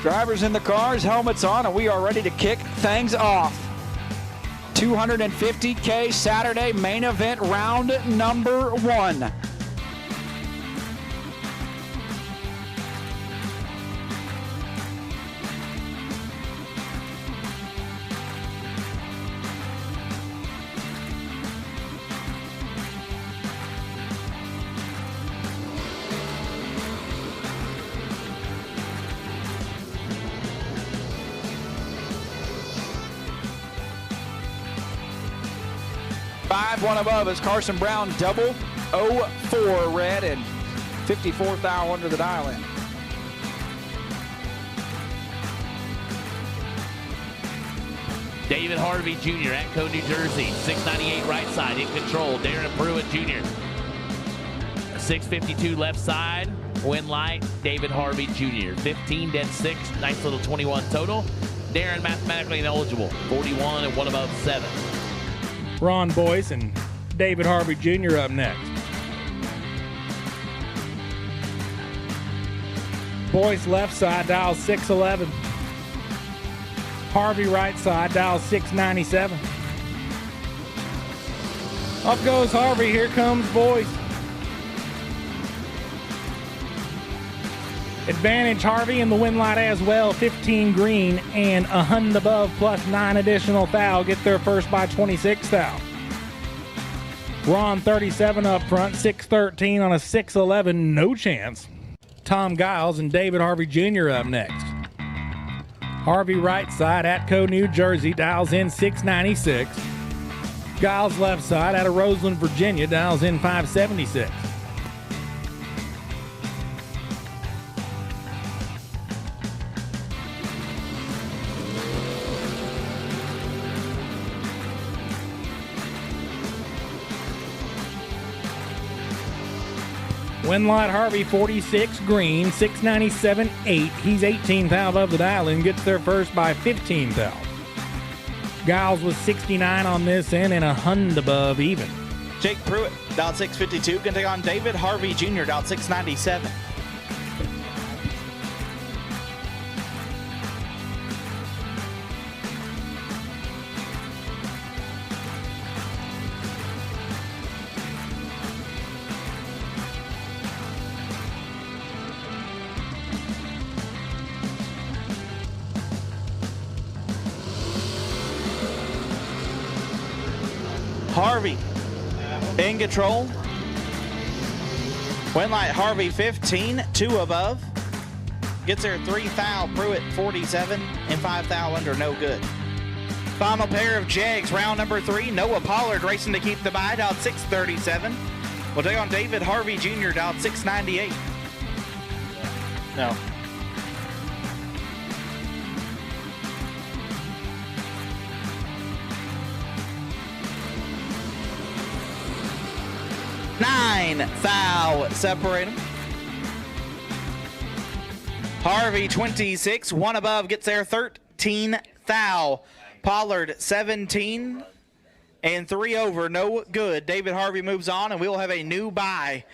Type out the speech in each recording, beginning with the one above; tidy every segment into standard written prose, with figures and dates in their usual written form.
Drivers in the cars, helmets on, and we are ready to kick things off. 250K Saturday main event round number 1. One above is Carson Brown, double 04 red and 54 thou under the dial in. David Harvey Jr. at Atco, New Jersey, 698 right side in control. Darren Pruett Jr. 652 left side. Win light, David Harvey Jr. 15 dead 6, nice little 21 total. Darren mathematically ineligible, 41 and 1 above 7. Ron Boyce and David Harvey Jr. up next. Boyce left side, dial 611. Harvey right side, dial 697. Up goes Harvey, here comes Boyce. Advantage Harvey in the win light as well, 15 green and 100 above plus 9 additional thou. Get there first by 26 thou. Ron 37 up front, 613 on a 611, no chance. Tom Giles and David Harvey Jr. up next. Harvey right side, Atco, New Jersey, dials in 696. Giles left side out of Roseland, Virginia, dials in 576. Winlight Harvey 46 green, 697 8. He's 18 thou above the dial and gets there first by 15 thou. Giles was 69 on this end and 100 above even. Jake Pruett, dial 652, can take on David Harvey Jr., dial 697. Harvey in control. Winlight Harvey 15, 2 above. Gets there 3 thou. Pruett 47 and 5 thou under, no good. Final pair of Jags, round number 3. Noah Pollard racing to keep the bye, dialed 637. We'll take on David Harvey Jr., dialed 698. No. Nine thou separate them. Harvey 26, 1 above, gets there 13 thou. Pollard 17 and 3 over, no good. David Harvey moves on and we will have a new bye.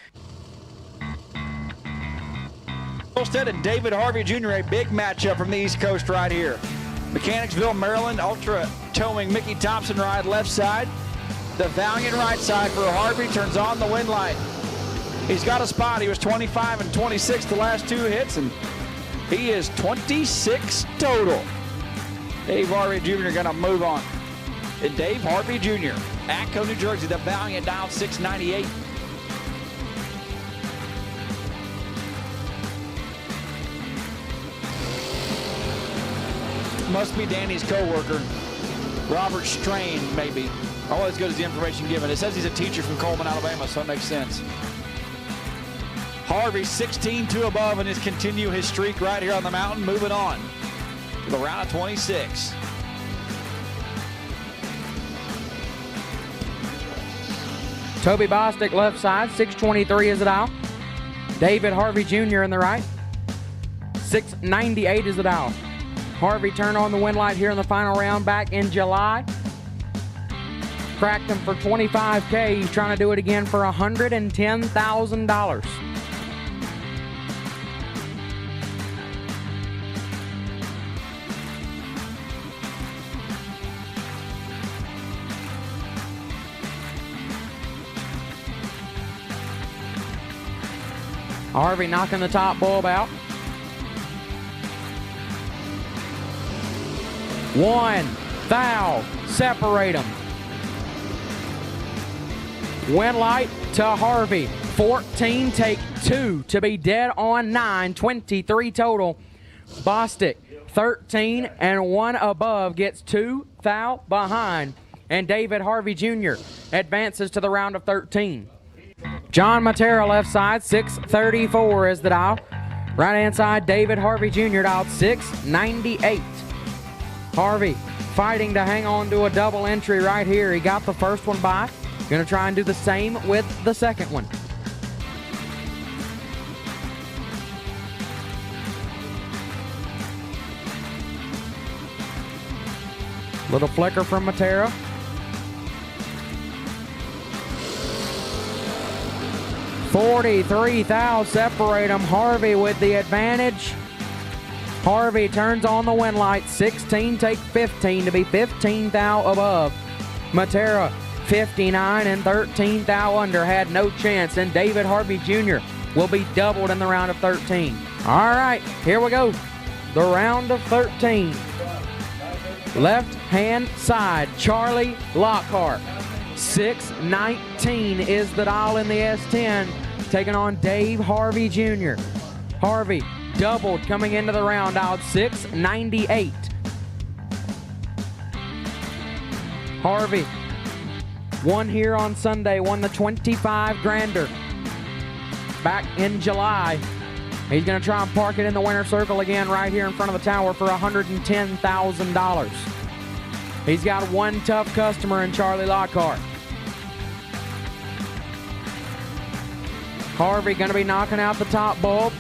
Holston and David Harvey Jr., a big matchup from the East Coast right here. Mechanicsville, Maryland, Ultra towing Mickey Thompson ride left side. The Valiant right side for Harvey turns on the win light. He's got a spot. He was 25 and 26 the last 2 hits, and he is 26 total. Dave Harvey Jr. gonna move on. And Dave Harvey Jr., Atco, New Jersey, the Valiant, dial 698. Must be Danny's co-worker, Robert Strain, maybe. All as good as the information given. It says he's a teacher from Coleman, Alabama, so it makes sense. Harvey 16, 2 above, and his continue his streak right here on the mountain, moving on to the round of 26. Toby Bostick left side, 623 is the dial. David Harvey Jr. in the right, 698 is the dial. Harvey turned on the win light here in the final round back in July. Cracked him for $25K. He's trying to do it again for $110,000. Harvey knocking the top bulb out. One foul, separate them. Win light to Harvey. 14, take 2 to be dead on 9, 23 total. Bostick, 13 and 1 above, gets 2 foul behind. And David Harvey Jr. advances to the round of 13. John Mattera left side, 634 is the dial. Right hand side, David Harvey Jr. dialed 698. Harvey fighting to hang on to a double entry right here. He got the first one by. Gonna try and do the same with the second one. Little flicker from Mattera. $43 thou separate them. Harvey with the advantage. Harvey turns on the win light. 16 take 15 to be 15 thou above. Mattera 59 and 13 thou under, had no chance, and David Harvey Jr. will be doubled in the round of 13. All right, here we go. The round of 13. Left hand side, Charlie Lockhart. 619 is the dial in the S10, taking on Dave Harvey Jr. Harvey doubled coming into the round, dialed 698. Harvey won here on Sunday, won the 25 grander back in July. He's going to try and park it in the winner's circle again right here in front of the tower for $110,000. He's got one tough customer in Charlie Lockhart. Harvey going to be knocking out the top bulb.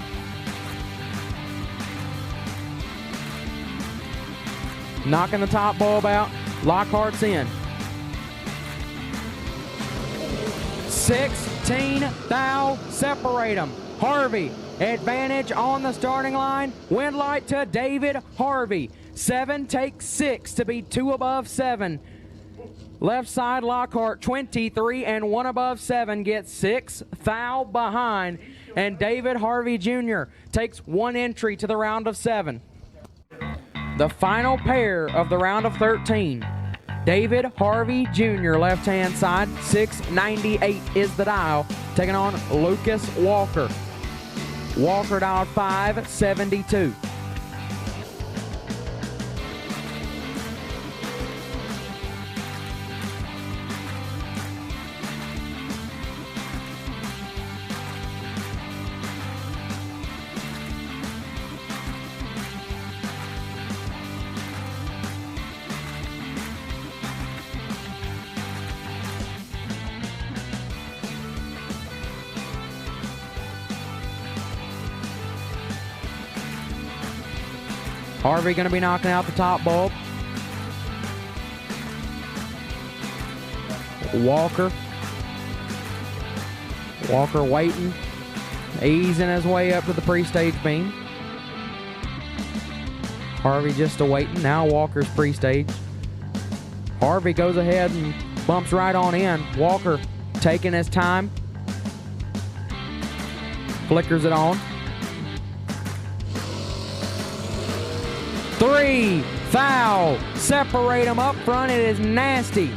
Knocking the top bulb out. Lockhart's in. 16 thou separate them. Harvey advantage on the starting line. Win light to David Harvey. 7 take 6 to be 2 above 7. Left side Lockhart 23 and 1 above 7 gets 6 thou behind, and David Harvey Jr. takes 1 entry to the round of 7. The final pair of the round of 13. David Harvey Jr. left hand side, 698 is the dial, taking on Lucas Walker. Walker dialed 572. Harvey going to be knocking out the top bulb. Walker waiting, easing his way up to the pre-stage beam. Harvey just awaiting. Now Walker's pre-stage. Harvey goes ahead and bumps right on in. Walker taking his time. Flickers it on. 3 foul. Separate them up front. It is nasty.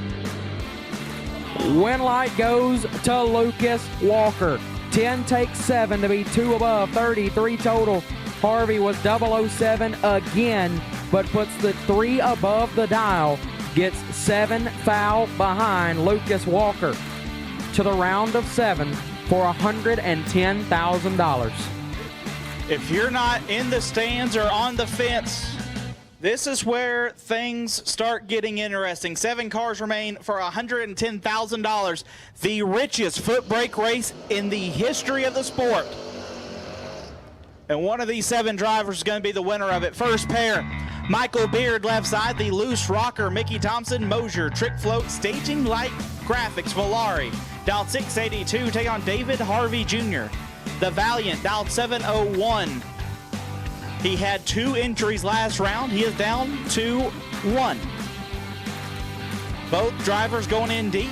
Win light goes to Lucas Walker. 10 takes 7 to be 2 above, 33 total. Harvey was 007 again, but puts the 3 above the dial. Gets 7 foul behind Lucas Walker to the round of 7 for $110,000. If you're not in the stands or on the fence, this is where things start getting interesting. 7 cars remain for $110,000. The richest foot brake race in the history of the sport. And one of these 7 drivers is going to be the winner of it. First pair, Michael Beard left side, the loose rocker, Mickey Thompson, Mosier, trick float, staging light graphics, Volari. Dialed 682, take on David Harvey Jr. The Valiant, dialed 701. He had 2 entries last round. He is down to 1. Both drivers going in deep.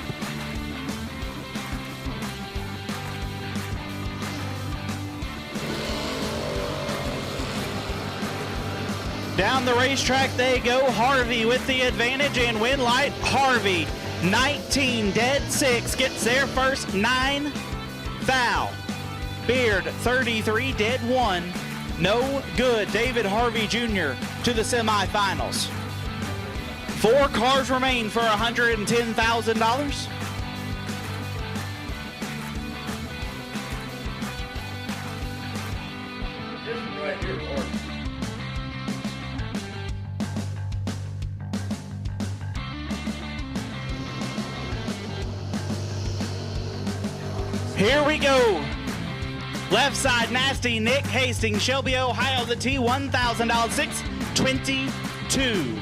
Down the racetrack they go. Harvey with the advantage and win light. Harvey, 19 dead 6, gets their first 9 foul. Beard, 33 dead 1, no good. David Harvey Jr. to the semifinals. 4 cars remain for $110,000. Here we go. Left side, Nasty Nick Hastings, Shelby, Ohio, the T1000, 622.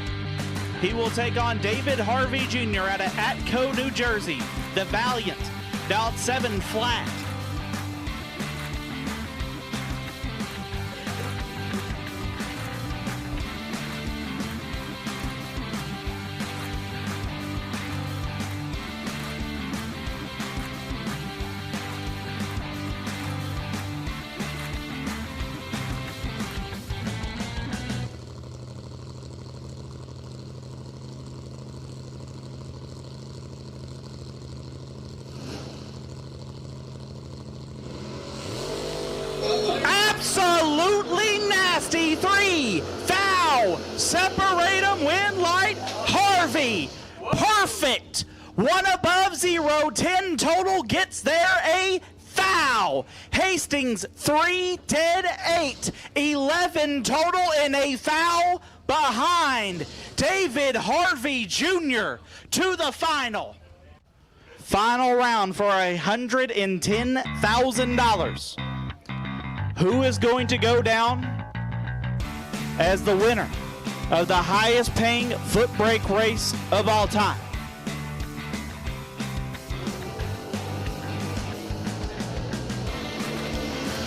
He will take on David Harvey Jr. out of Atco, New Jersey. The Valiant, dialed 7 flat. Absolutely nasty. 3 foul. Separate them. Win light. Harvey. Perfect. 1 above 0. 10 total. Gets there a foul. Hastings 3 dead 8. 11 total and a foul behind. David Harvey Jr. to the final. Final round for $110,000. Who is going to go down as the winner of the highest paying foot brake race of all time?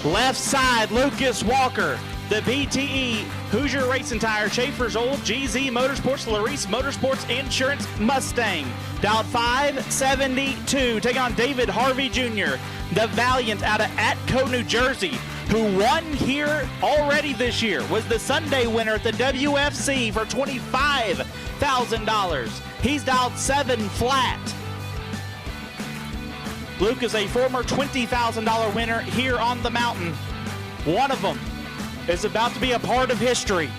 Left side, Lucas Walker, the BTE Hoosier Racing Tire, Schaefer's Old, GZ Motorsports, Larice Motorsports Insurance Mustang. Dialed 572, take on David Harvey Jr., the Valiant out of Atco, New Jersey, who won here already this year, was the Sunday winner at the WFC for $25,000. He's dialed 7 flat. Luke is a former $20,000 winner here on the mountain. One of them is about to be a part of history.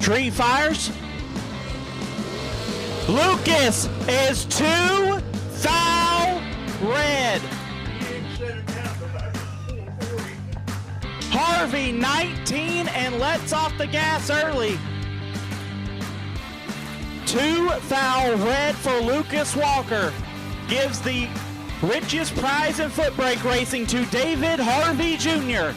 Tree fires. Lucas is 2 foul red. Harvey 19 and lets off the gas early. 2 foul red for Lucas Walker. Gives the richest prize in foot brake racing to David Harvey Jr.